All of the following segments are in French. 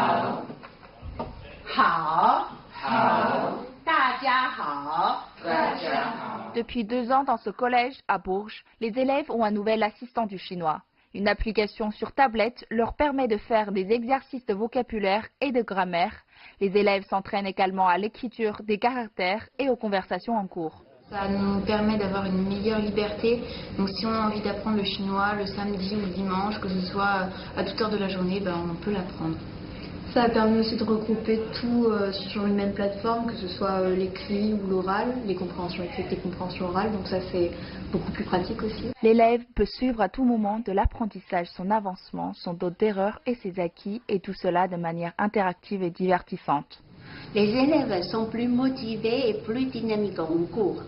好，大家好。Depuis 2 ans, dans ce collège à Bourges, les élèves ont un nouvel assistant du chinois. Une application sur tablette leur permet de faire des exercices de vocabulaire et de grammaire. Les élèves s'entraînent également à l'écriture des caractères et aux conversations en cours. Ça nous permet d'avoir une meilleure liberté. Donc si on a envie d'apprendre le chinois le samedi ou le dimanche, que ce soit à toute heure de la journée, on peut l'apprendre. Ça a permis aussi de regrouper tout sur une même plateforme, que ce soit l'écrit ou l'oral, les compréhensions écrites, les compréhensions orales, donc ça c'est beaucoup plus pratique aussi. L'élève peut suivre à tout moment de l'apprentissage son avancement, son taux d'erreur et ses acquis, et tout cela de manière interactive et divertissante. Les élèves sont plus motivés et plus dynamiques en cours.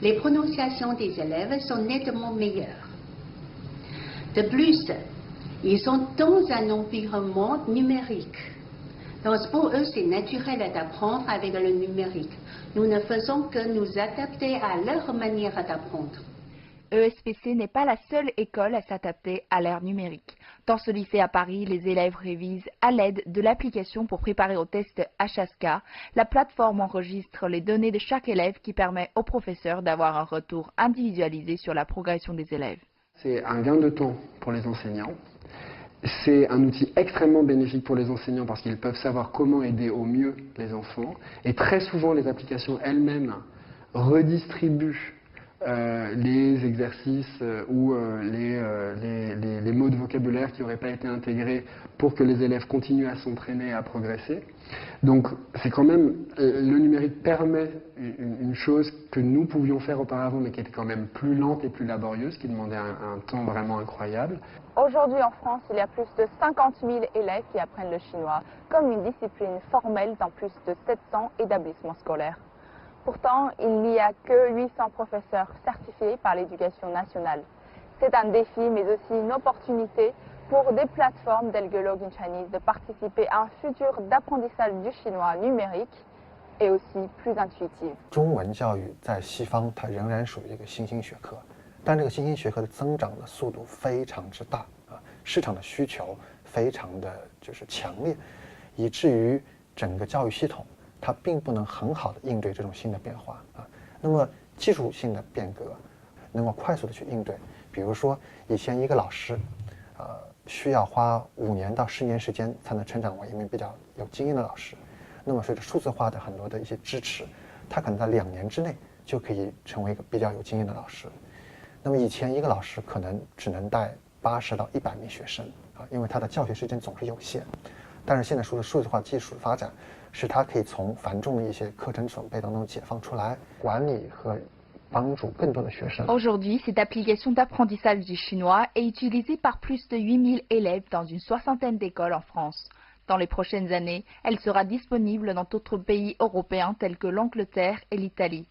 Les prononciations des élèves sont nettement meilleures. De plus, ils sont dans un environnement numérique. Donc pour eux, c'est naturel d'apprendre avec le numérique. Nous ne faisons que nous adapter à leur manière d'apprendre. ESPC n'est pas la seule école à s'adapter à l'ère numérique. Dans ce lycée à Paris, les élèves révisent à l'aide de l'application pour préparer au test HSK. La plateforme enregistre les données de chaque élève qui permet aux professeurs d'avoir un retour individualisé sur la progression des élèves. C'est un gain de temps pour les enseignants. C'est un outil extrêmement bénéfique pour les enseignants parce qu'ils peuvent savoir comment aider au mieux les enfants. Et très souvent, les applications elles-mêmes redistribuent les exercices ou les mots de vocabulaire qui n'auraient pas été intégrés pour que les élèves continuent à s'entraîner et à progresser. Donc c'est quand même, le numérique permet une chose que nous pouvions faire auparavant mais qui était quand même plus lente et plus laborieuse, qui demandait un temps vraiment incroyable. Aujourd'hui en France, il y a plus de 50 000 élèves qui apprennent le chinois comme une discipline formelle dans plus de 700 établissements scolaires. Pourtant, il n'y a que 800 professeurs certifiés par l'éducation nationale. C'est un défi, mais aussi une opportunité pour des plateformes telles que Login Chinese de participer à un futur d'apprentissage du chinois numérique et aussi plus intuitif. 中文教育在西方它仍然属于一个新兴学科，但这个新兴学科的增长的速度非常之大啊，市场的需求非常的强烈，以至于整个教育系统它并不能很好的应对这种新的变化啊。那么技术性的变革能够快速的去应对，比如说以前一个老师，需要花5年到10年时间才能成长为一名比较有经验的老师。那么随着数字化的很多的一些支持，他可能在2年之内就可以成为一个比较有经验的老师。那么以前一个老师可能只能带80到100名学生啊，因为他的教学时间总是有限。但是现在随着数字化技术的发展，使他可以从繁重的一些课程准备当中解放出来，管理和帮助更多的学生。Aujourd'hui, cette application d'apprentissage du chinois est utilisée par plus de 8000 élèves dans une 60aine d'écoles en France. Dans les prochaines années, elle sera disponible dans d'autres pays européens tels que l'Angleterre et l'Italie.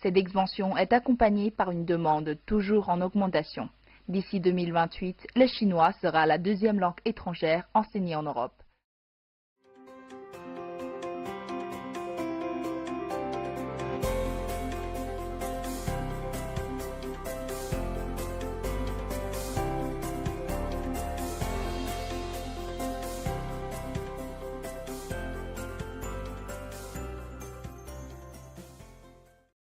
Cette expansion est accompagnée par une demande toujours en augmentation. D'ici 2028, le chinois sera la 2e langue étrangère enseignée en Europe.